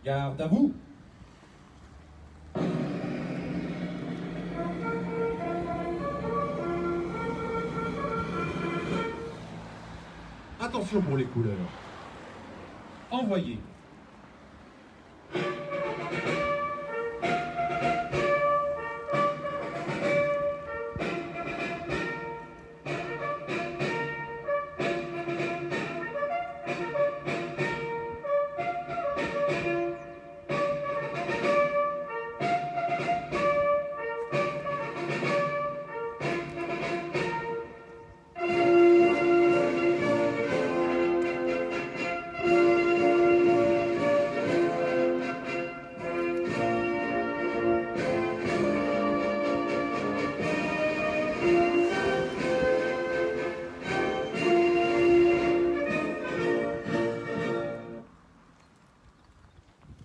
Garde à vous. Attention pour les couleurs. Envoyez.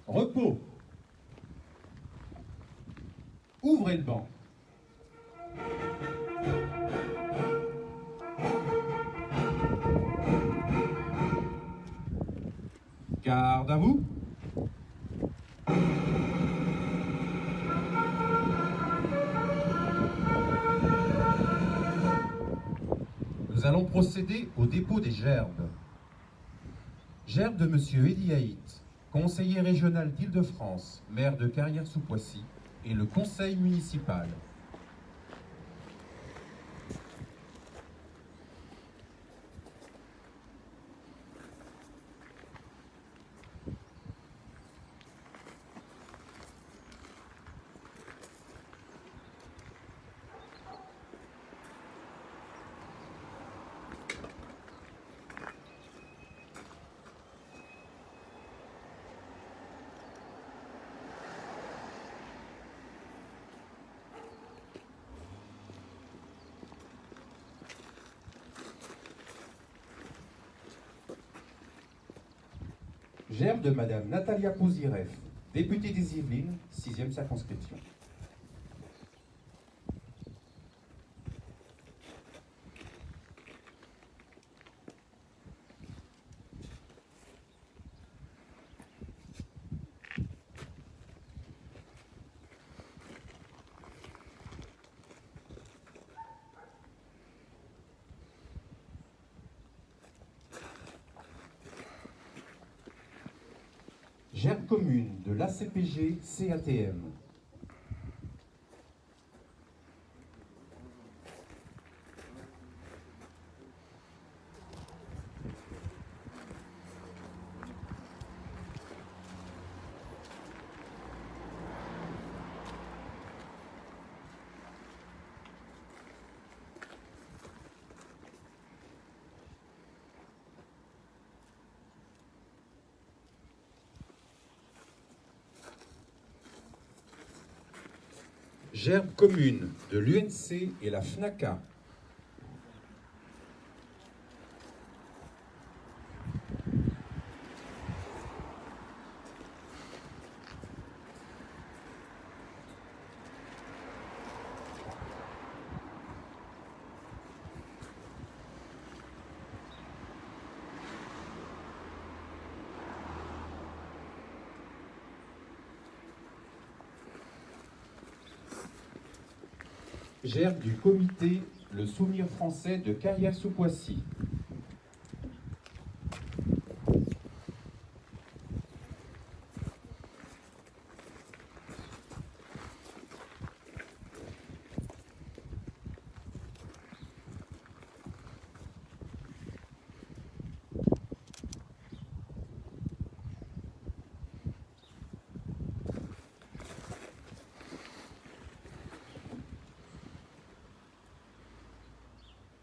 Repos. Ouvrez le banc. Garde à vous. Nous allons procéder au dépôt des gerbes. Gerbe de Monsieur Elie Haït, conseiller régional d'Île-de-France, maire de Carrières-sous-Poissy, et le conseil municipal. Gerbe de Madame Natalia Pouzireff, députée des Yvelines, 6e circonscription. Gerbe commune de l'ACPG CATM. Gerbe commune de l'UNC et la FNACA. Gerbe du comité Le Souvenir Français de Carrières-sous-Poissy.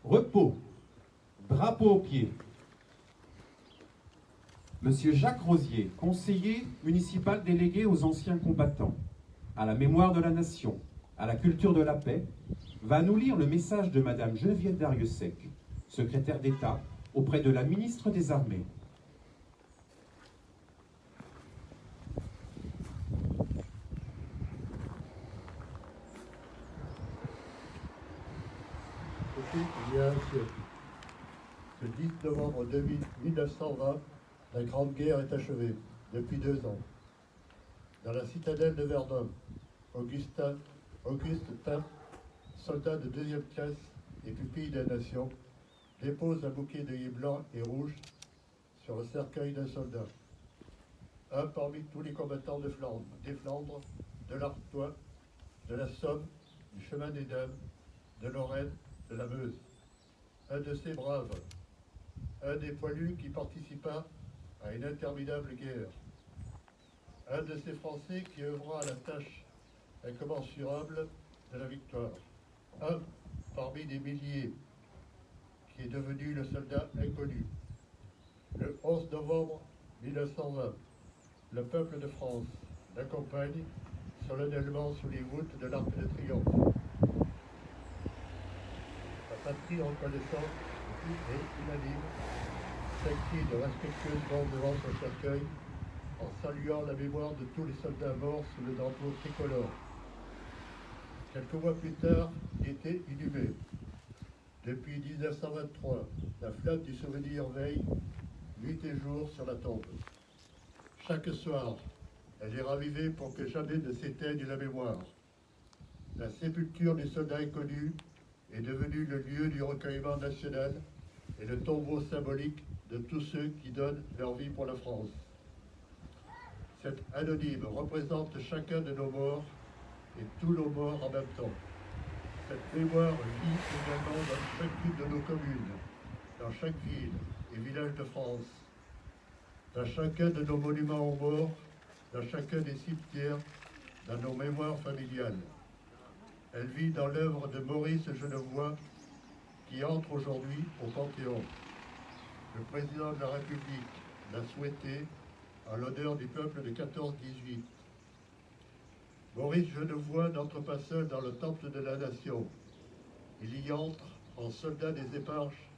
Repos. Drapeau au pied. Monsieur Jacques Rosier, conseiller municipal délégué aux anciens combattants, à la mémoire de la nation, à la culture de la paix, va nous lire le message de Madame Geneviève Darrieussecq, secrétaire d'État auprès de la ministre des Armées. Il y a un siècle. Le 10 novembre 1920, la Grande Guerre est achevée, depuis 2 ans. dans la citadelle de Verdun, Auguste Tain, soldat de 2e classe et pupille de la nation, dépose un bouquet d'œillets blancs et rouges sur le cercueil d'un soldat. Un parmi tous les combattants des Flandres, de l'Artois, de la Somme, du chemin des Dames, de Lorraine, de la Meuse. Un de ces braves, un des poilus qui participa à une interminable guerre. Un de ces Français qui œuvra à la tâche incommensurable de la victoire. Un parmi des milliers qui est devenu le soldat inconnu. Le 11 novembre 1920, le peuple de France l'accompagne solennellement sous les voûtes de l'Arc de Triomphe. La patrie reconnaissante et unanime s'incline respectueusement devant son cercueil en saluant la mémoire de tous les soldats morts sous le drapeau tricolore. Quelques mois plus tard, il était inhumé. Depuis 1923, la flamme du souvenir veille nuit et jour sur la tombe. Chaque soir, elle est ravivée pour que jamais ne s'éteigne la mémoire. La sépulture du soldat inconnu est devenue le lieu du recueillement national et le tombeau symbolique de tous ceux qui donnent leur vie pour la France. Cet anonyme représente chacun de nos morts et tous nos morts en même temps. Cette mémoire vit également dans chacune de nos communes, dans chaque ville et village de France, dans chacun de nos monuments aux morts, dans chacun des cimetières, dans nos mémoires familiales. Elle vit dans l'œuvre de Maurice Genevoix, qui entre aujourd'hui au Panthéon. Le président de la République l'a souhaité en l'honneur du peuple de 14-18. Maurice Genevoix n'entre pas seul dans le temple de la nation. Il y entre en soldat des éparges,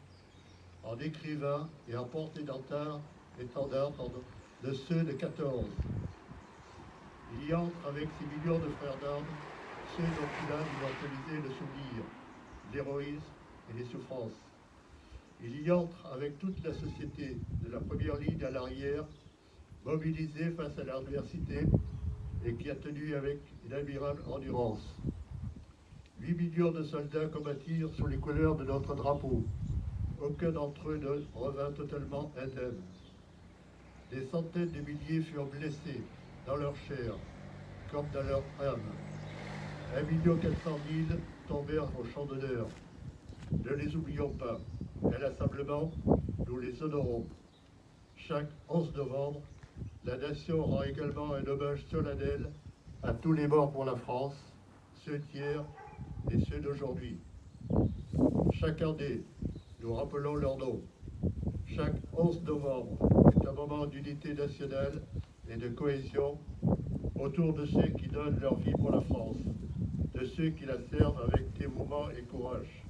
en écrivain et en porte-étendard de ceux de 14. Il y entre avec ses millions de frères d'armes, ceux dont il a immortalisé le souvenir, l'héroïsme et les souffrances. Il y entre avec toute la société, de la première ligne à l'arrière, mobilisée face à l'adversité et qui a tenu avec une admirable endurance. 8 millions de soldats combattirent sous les couleurs de notre drapeau. Aucun d'entre eux ne revint totalement indemne. Des centaines de milliers furent blessés dans leur chair comme dans leur âme. 1 400 000 tombèrent au champ d'honneur. Ne les oublions pas. Inlassablement, nous les honorons. Chaque 11 novembre, la nation rend également un hommage solennel à tous les morts pour la France, ceux d'hier et ceux d'aujourd'hui. Chaque année, nous rappelons leurs noms. Chaque 11 novembre est un moment d'unité nationale et de cohésion autour de ceux qui donnent leur vie pour la France, de ceux qui la servent avec dévouement et courage.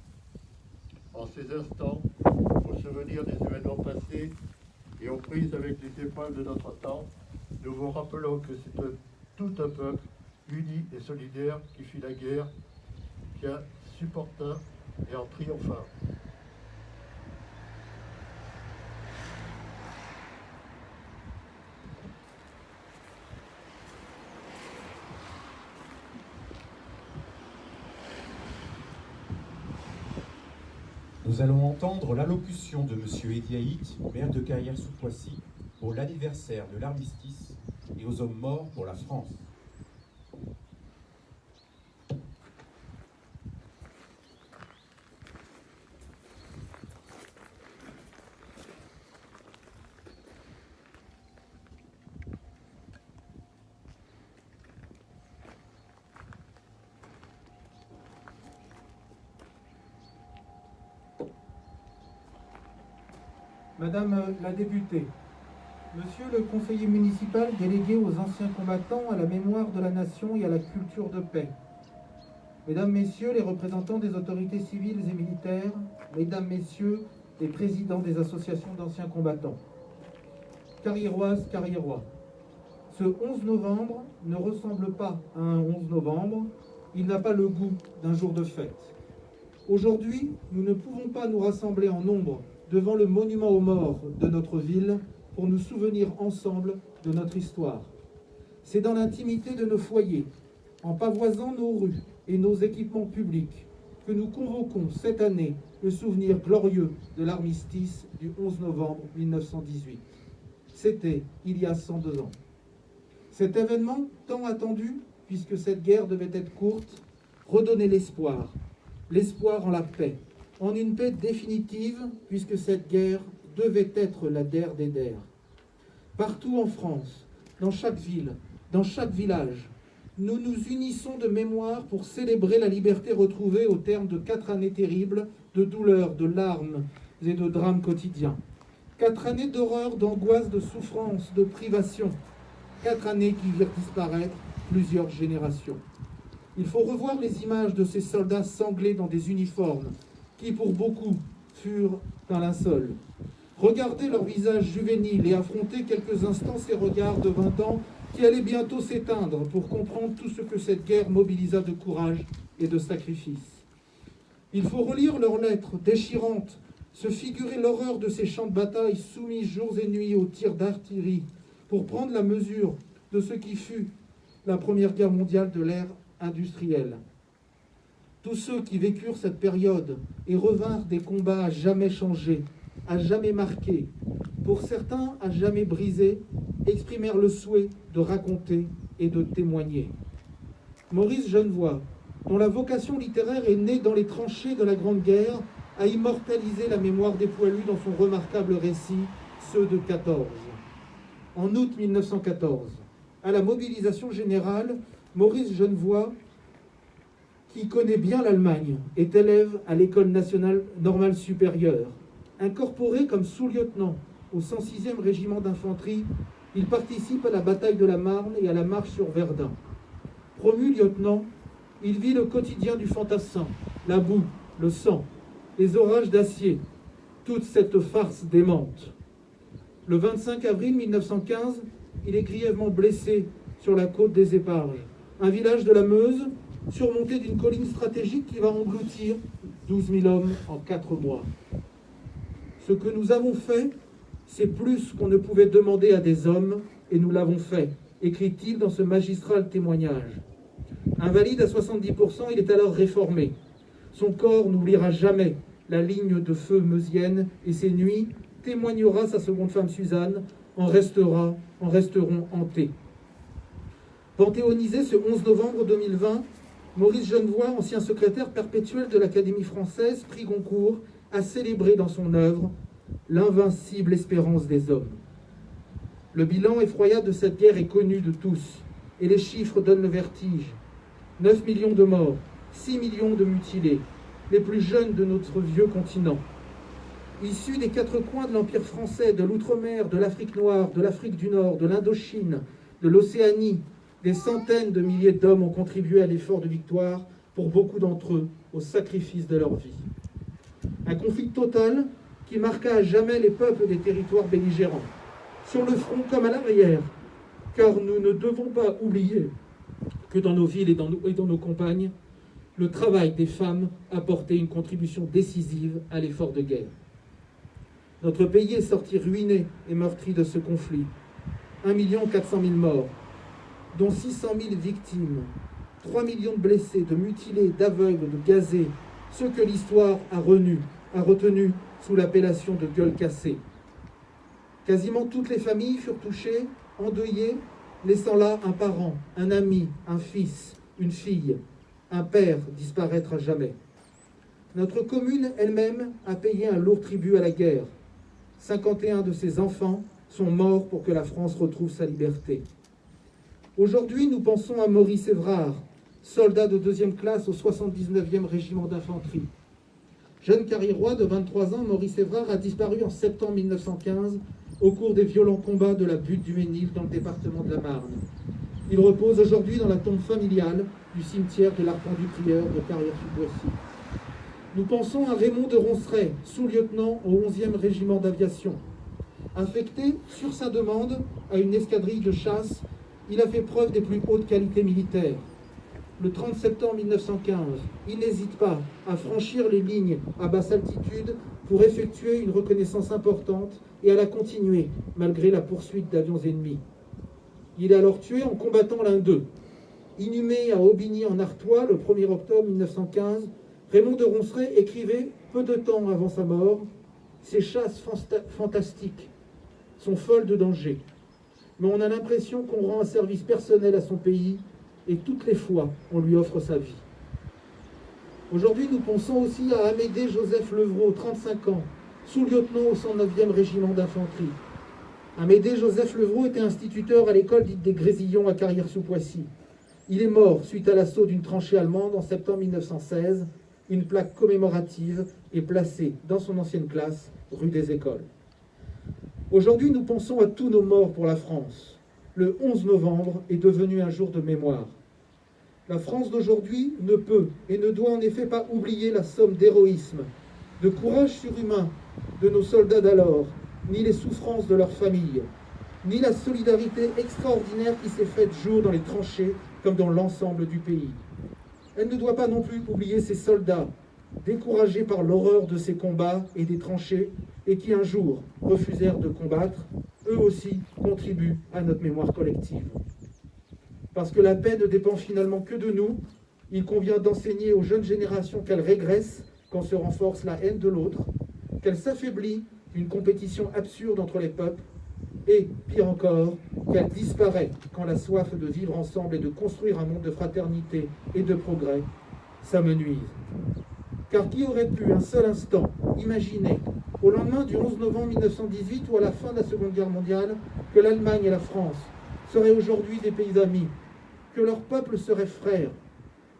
En ces instants, au souvenir des événements passés et aux prises avec les épreuves de notre temps, nous vous rappelons que c'est tout un peuple uni et solidaire qui fit la guerre, qui a supporté et en triompha. Nous allons entendre l'allocution de M. Ediaït, maire de Carrières-sous-Poissy, pour l'anniversaire de l'armistice et aux hommes morts pour la France. Madame la députée, Monsieur le conseiller municipal délégué aux anciens combattants, à la mémoire de la nation et à la culture de paix, Mesdames, Messieurs les représentants des autorités civiles et militaires, Mesdames, Messieurs les présidents des associations d'anciens combattants, Carriéroises, Carriérois, ce 11 novembre ne ressemble pas à un 11 novembre, il n'a pas le goût d'un jour de fête. Aujourd'hui, nous ne pouvons pas nous rassembler en nombre devant le monument aux morts de notre ville pour nous souvenir ensemble de notre histoire. C'est dans l'intimité de nos foyers, en pavoisant nos rues et nos équipements publics, que nous convoquons cette année le souvenir glorieux de l'armistice du 11 novembre 1918. C'était il y a 102 ans. Cet événement, tant attendu, puisque cette guerre devait être courte, redonnait l'espoir en la paix, en une paix définitive, puisque cette guerre devait être la der des der. Partout en France, dans chaque ville, dans chaque village, nous nous unissons de mémoire pour célébrer la liberté retrouvée au terme de 4 années terribles, de douleurs, de larmes et de drames quotidiens. 4 années d'horreur, d'angoisse, de souffrance, de privation. 4 années qui virent disparaître plusieurs générations. Il faut revoir les images de ces soldats sanglés dans des uniformes, qui pour beaucoup furent un linceul. Regardez leurs visages juvéniles et affronter quelques instants ces regards de 20 ans qui allaient bientôt s'éteindre pour comprendre tout ce que cette guerre mobilisa de courage et de sacrifice. Il faut relire leurs lettres déchirantes, se figurer l'horreur de ces champs de bataille soumis jours et nuits aux tirs d'artillerie pour prendre la mesure de ce qui fut la Première Guerre mondiale de l'ère industrielle. Tous ceux qui vécurent cette période et revinrent des combats à jamais changés, à jamais marqués, pour certains à jamais brisés, exprimèrent le souhait de raconter et de témoigner. Maurice Genevoix, dont la vocation littéraire est née dans les tranchées de la Grande Guerre, a immortalisé la mémoire des poilus dans son remarquable récit, Ceux de 14. En août 1914, à la mobilisation générale, Maurice Genevoix, qui connaît bien l'Allemagne, est élève à l'École nationale normale supérieure. Incorporé comme sous-lieutenant au 106e régiment d'infanterie, il participe à la bataille de la Marne et à la marche sur Verdun. Promu lieutenant, il vit le quotidien du fantassin, la boue, le sang, les orages d'acier, toute cette farce démente. Le 25 avril 1915, il est grièvement blessé sur la côte des Éparges, un village de la Meuse surmonté d'une colline stratégique qui va engloutir 12 000 hommes en 4 mois. Ce que nous avons fait, c'est plus qu'on ne pouvait demander à des hommes, et nous l'avons fait, écrit-il dans ce magistral témoignage. Invalide à 70%, il est alors réformé. Son corps n'oubliera jamais la ligne de feu meusienne et ses nuits, témoignera sa seconde femme Suzanne, en resteront hantés. Panthéonisé ce 11 novembre 2020, Maurice Genevoix, ancien secrétaire perpétuel de l'Académie française, prix Goncourt, a célébré dans son œuvre l'invincible espérance des hommes. Le bilan effroyable de cette guerre est connu de tous, et les chiffres donnent le vertige. 9 millions de morts, 6 millions de mutilés, les plus jeunes de notre vieux continent. Issus des 4 coins de l'Empire français, de l'Outre-mer, de l'Afrique noire, de l'Afrique du Nord, de l'Indochine, de l'Océanie, des centaines de milliers d'hommes ont contribué à l'effort de victoire, pour beaucoup d'entre eux, au sacrifice de leur vie. Un conflit total qui marqua à jamais les peuples des territoires belligérants, sur le front comme à l'arrière, car nous ne devons pas oublier que dans nos villes et dans nos campagnes, le travail des femmes apportait une contribution décisive à l'effort de guerre. Notre pays est sorti ruiné et meurtri de ce conflit. 1 400 000 morts, dont 600 000 victimes, 3 millions de blessés, de mutilés, d'aveugles, de gazés, ceux que l'histoire a retenu sous l'appellation de gueule cassée. Quasiment toutes les familles furent touchées, endeuillées, laissant là un parent, un ami, un fils, une fille, un père disparaître à jamais. Notre commune elle-même a payé un lourd tribut à la guerre. 51 de ses enfants sont morts pour que la France retrouve sa liberté. Aujourd'hui, nous pensons à Maurice Évrard, soldat de 2e classe au 79e régiment d'infanterie. Jeune carriérois de 23 ans, Maurice Évrard a disparu en septembre 1915 au cours des violents combats de la butte du Ménil dans le département de la Marne. Il repose aujourd'hui dans la tombe familiale du cimetière de l'Arpendu-Prieur de Carrière-sous-Boissy. Nous pensons à Raymond de Ronceret, sous-lieutenant au 11e régiment d'aviation. Affecté sur sa demande à une escadrille de chasse, il a fait preuve des plus hautes qualités militaires. Le 30 septembre 1915, il n'hésite pas à franchir les lignes à basse altitude pour effectuer une reconnaissance importante et à la continuer malgré la poursuite d'avions ennemis. Il est alors tué en combattant l'un d'eux. Inhumé à Aubigny en Artois le 1er octobre 1915, Raymond de Ronceret écrivait peu de temps avant sa mort « Ces chasses fantastiques sont folles de danger, mais on a l'impression qu'on rend un service personnel à son pays et toutes les fois on lui offre sa vie ». Aujourd'hui, nous pensons aussi à Amédée Joseph Levrault, 35 ans, sous-lieutenant au 109e régiment d'infanterie. Amédée Joseph Levrault était instituteur à l'école dite des Grésillons à Carrière-sous-Poissy. Il est mort suite à l'assaut d'une tranchée allemande en septembre 1916. Une plaque commémorative est placée dans son ancienne classe, rue des Écoles. Aujourd'hui, nous pensons à tous nos morts pour la France. Le 11 novembre est devenu un jour de mémoire. La France d'aujourd'hui ne peut et ne doit en effet pas oublier la somme d'héroïsme, de courage surhumain de nos soldats d'alors, ni les souffrances de leurs familles, ni la solidarité extraordinaire qui s'est faite jour dans les tranchées comme dans l'ensemble du pays. Elle ne doit pas non plus oublier ces soldats, découragés par l'horreur de ces combats et des tranchées, et qui un jour refusèrent de combattre, eux aussi contribuent à notre mémoire collective. Parce que la paix ne dépend finalement que de nous, il convient d'enseigner aux jeunes générations qu'elle régresse quand se renforce la haine de l'autre, qu'elle s'affaiblit d'une compétition absurde entre les peuples, et, pire encore, qu'elle disparaît quand la soif de vivre ensemble et de construire un monde de fraternité et de progrès s'amenuise. Car qui aurait pu un seul instant imaginer, au lendemain du 11 novembre 1918 ou à la fin de la Seconde Guerre mondiale, que l'Allemagne et la France seraient aujourd'hui des pays amis, que leurs peuples seraient frères.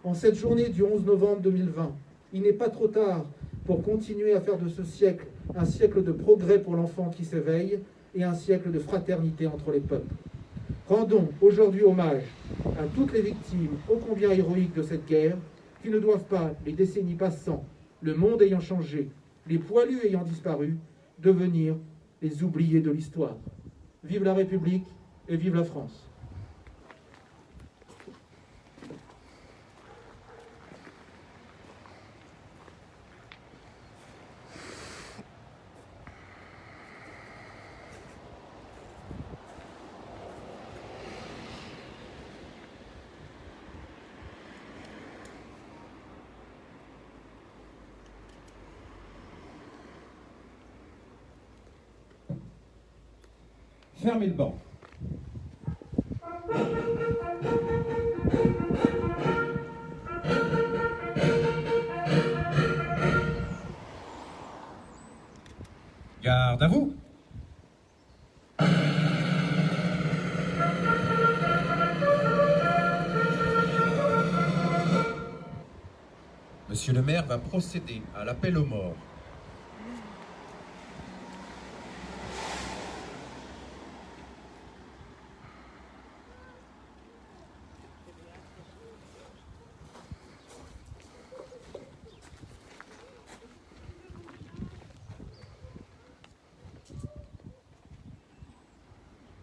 En cette journée du 11 novembre 2020, il n'est pas trop tard pour continuer à faire de ce siècle un siècle de progrès pour l'enfant qui s'éveille et un siècle de fraternité entre les peuples. Rendons aujourd'hui hommage à toutes les victimes ô combien héroïques de cette guerre, qui ne doivent pas, les décennies passant, le monde ayant changé, les poilus ayant disparu, devenir les oubliés de l'histoire. Vive la République et vive la France. Fermez le banc. Garde à vous. Monsieur le maire va procéder à l'appel aux morts.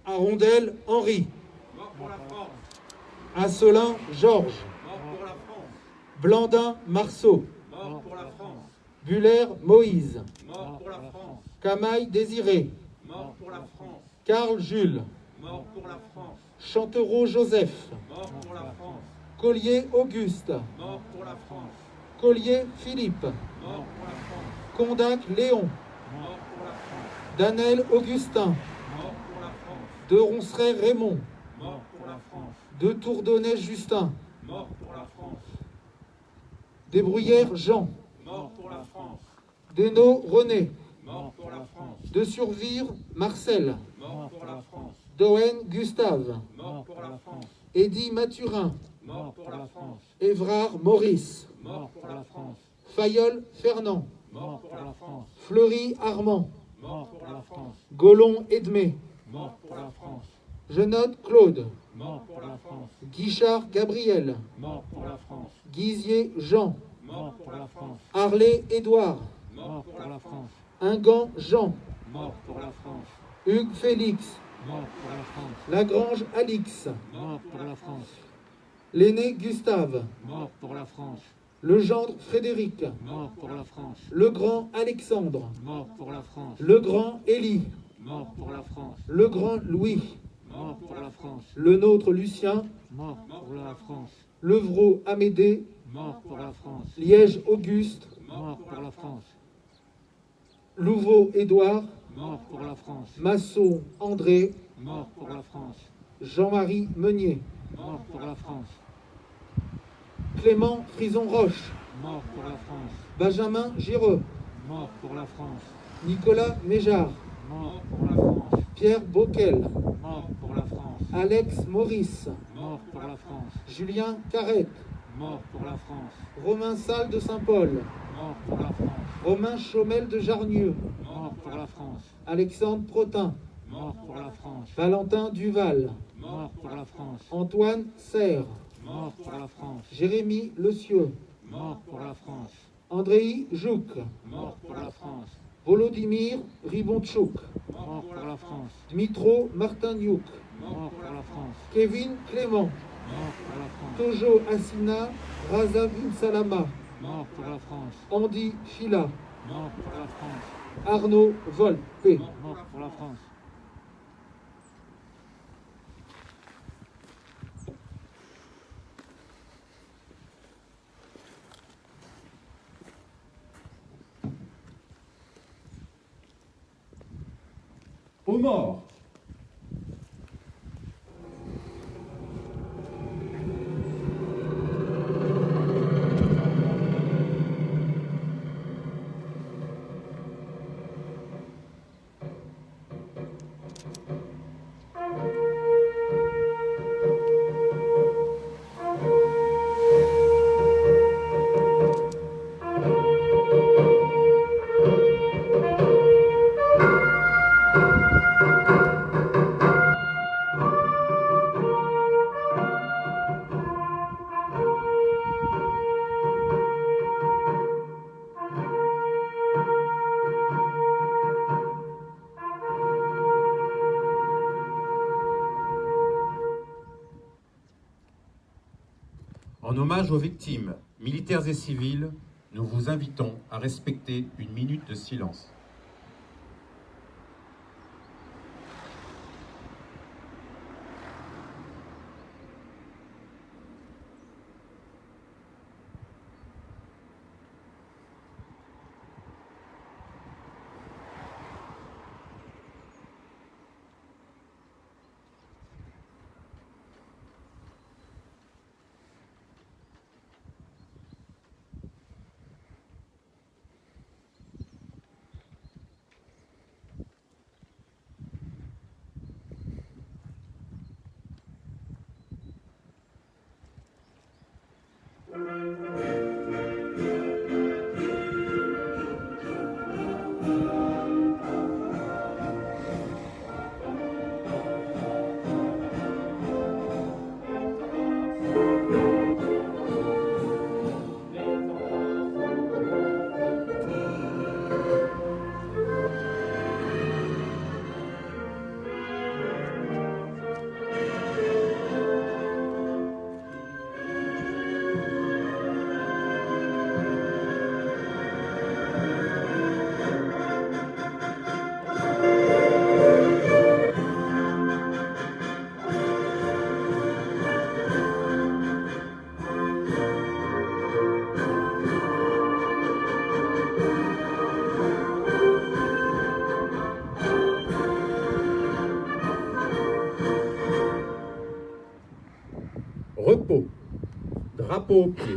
Arondel, Henri. Mort pour la France. Asselin, Georges. Mort pour la France. Blandin, Marceau. Mort pour la France. Buller, Moïse. Mort pour la France. Camaille, Désiré. Mort pour la France. Carl, Jules. Mort pour la France. Chantereau, Joseph. Mort pour la France. Collier, Auguste. Mort pour la France. Collier, Philippe. Mort pour la France. Condac, Léon. Mort pour la France. Danel, Augustin. Mort pour la France. De Ronceret, Raymond. Mort pour la France. De Tourdonnais, Justin. Mort pour la France. Desbruyères, Jean. Mort pour la France. Desnaux, René. Mort pour la France. De Survire, Marcel. Mort pour la France. Doen, Gustave. Mort pour la France. Eddy, Mathurin. Mort pour la France. Évrard, Maurice. Mort pour la France. Fayol, Fernand. Mort pour la France. Fleury, Armand. Mort pour la France. Golon, Edmé. Mort pour la France. Genotte, Claude. Mort pour la France. Guichard, Gabriel. Mort pour la France. Guizier, Jean. Mort pour la France. Harlay, Édouard. Mort pour la France. Ingan, Jean. Mort pour la France. Hugues, Félix. Mort pour la France. Lagrange, Alix. Mort pour la France. L'aîné, Gustave. Mort pour la France. Le gendre, Frédéric. Mort pour la France. Le grand, Alexandre. Mort pour la France. Le grand, Élie. Mort pour la France. Le grand, Louis. mort pour la France. Le Nôtre Lucien, Mort pour la France. Levrault Amédée, Mort pour la France. Liège Auguste, Mort pour la France. Louveau Édouard, Mort pour la France. Masson André, Mort pour la France. Jean-Marie Meunier, Mort pour la France. Clément Frison Roche, Mort pour la France. Benjamin Gireux, Mort pour la France. Nicolas Méjard, Mort pour la France. Pierre Bocquel, Mort pour la France. Alex Maurice, Mort pour la France. Julien Carrette, Mort pour la France. Romain Salle de Saint-Paul, Mort pour la France. Romain Chaumel de Jarnieux, Mort pour la France. Alexandre Protin, Mort pour la France. Valentin Duval, Mort pour la France. Antoine Serre, Mort pour la France. Jérémy Lecieux, Mort pour la France. Andrei Jouk, Mort pour la France. Volodymyr Ribonchouk, Mort pour la France. Dmitro Martiniuk, Mort pour la France. Kevin Clément, Mort pour la France. Tojo Assina, Razavin Salama, Mort pour la France. Andy Fila, Mort pour la France. Arnaud Volpe. Mort pour la France. Aux morts. En hommage aux victimes, militaires et civiles, nous vous invitons à respecter une minute de silence. Repos, drapeau au pied.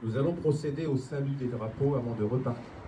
Nous allons procéder au salut des drapeaux avant de repartir.